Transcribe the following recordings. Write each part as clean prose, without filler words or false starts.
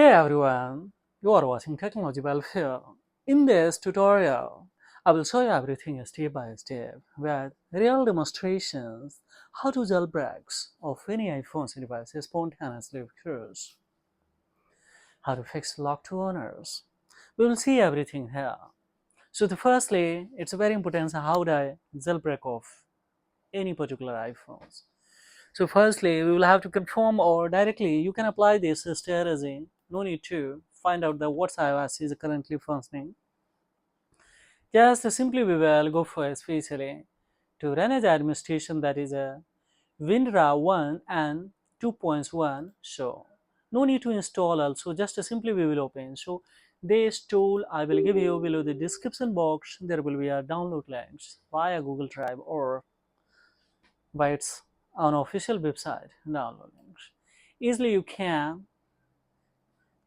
Hey everyone, you are watching Technology Welfare. In this tutorial, I will show you everything step by step with real demonstrations how to jailbreaks of any iPhone devices spontaneously occurs, how to fix lock to owners. We will see everything here. So firstly, it's very important how to jailbreak of any particular iPhones. So firstly, we will have to confirm or directly you can apply this strategy. No need to find out that what iOS is currently functioning. Just simply we will go for especially to run as administration, that is a WinRAR 1 and 2.1. So no need to install also, just simply we will open. So this tool I will give you below the description box. There will be a download links via Google Drive or by its own official website download links. Easily you can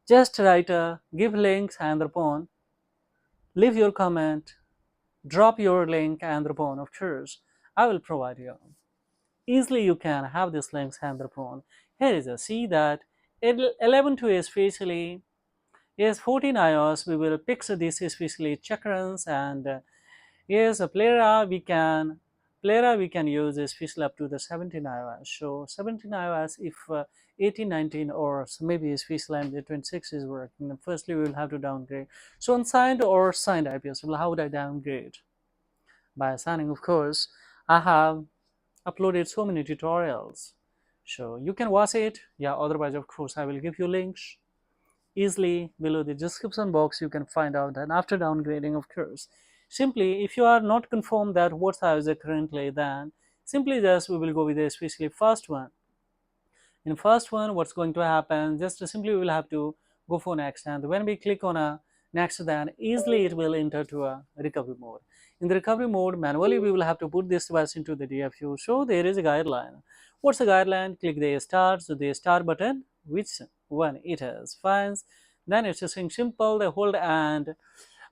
just write a give links and upon leave your comment, drop your link and upon of course I will provide you. Easily you can have these links and upon. Here is a see that 11 to especially is 14 iOS we will pick this especially checkruns and yes, a player we can use especially up to the 17 iOS. So 17 iOS if 18, 19 or maybe especially and the 26 is working, then firstly we will have to downgrade. So unsigned or signed IPS, well, how would I downgrade? By signing, of course. I have uploaded so many tutorials. So you can watch it. Yeah, otherwise of course I will give you links easily below the description box. You can find out that after downgrading, of course, simply if you are not confirmed that what size is currently, then simply just we will go with the especially first one. In first one, what's going to happen, just simply we will have to go for next, and when we click on a next, then easily it will enter to a recovery mode. In the recovery mode, manually we will have to put this device into the DFU. So there is a guideline. What's the guideline? Click the start, so the start button, which one it is finds, then it's just simple the hold and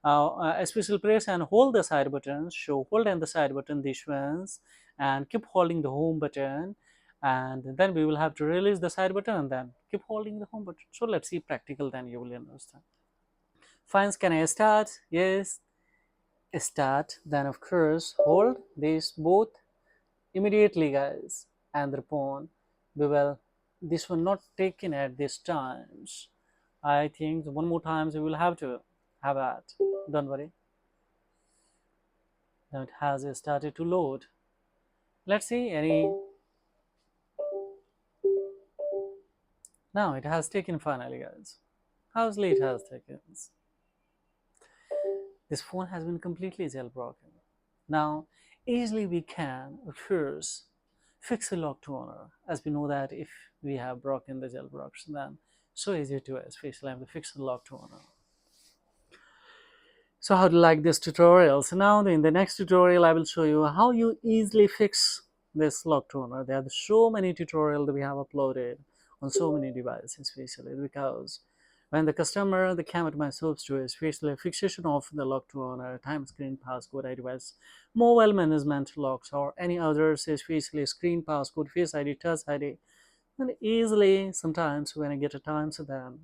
especially press and hold the side buttons. So hold and the side button, these ones, and keep holding the home button, and then we will have to release the side button and then keep holding the home button. So let's see practical, then you will understand. Fine, can I start? Yes, start. Then of course hold these both immediately, guys, and upon we will this one not taken at this times. I think one more times we will have to have that. Don't worry. Now it has started to load. Let's see any. Now it has taken finally, guys. How's late has taken? This phone has been completely jailbroken. Now, easily we can, of course, fix a lock to owner, as we know that if we have broken the jailbroken, then so easy to especially have to fix the lock to owner. So how to like this tutorial? So now in the next tutorial, I will show you how you easily fix this lock to owner. There are so many tutorials that we have uploaded on so many devices, especially because when the customer the came at my source to especially fixation of the lock to owner, time screen passcode, device, mobile management locks, or any others, especially screen passcode, face ID, touch ID, and easily sometimes when I get a time, so then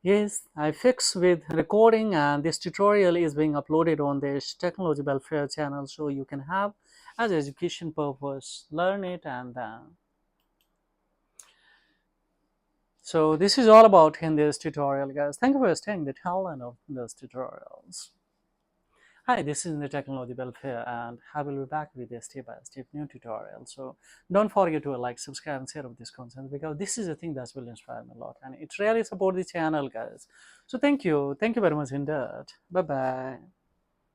yes, I fix with recording, and this tutorial is being uploaded on this Technology Welfare channel, so you can have as education purpose, learn it, and so this is all about in this tutorial, guys. Thank you for staying the talent of those tutorials. Hi, this is the Technology Welfare, and I will be back with a step-by-step new tutorial. So don't forget to like, subscribe, and share of this content, because this is a thing that will inspire me a lot, and it really support the channel, guys. So thank you very much indeed. Bye bye.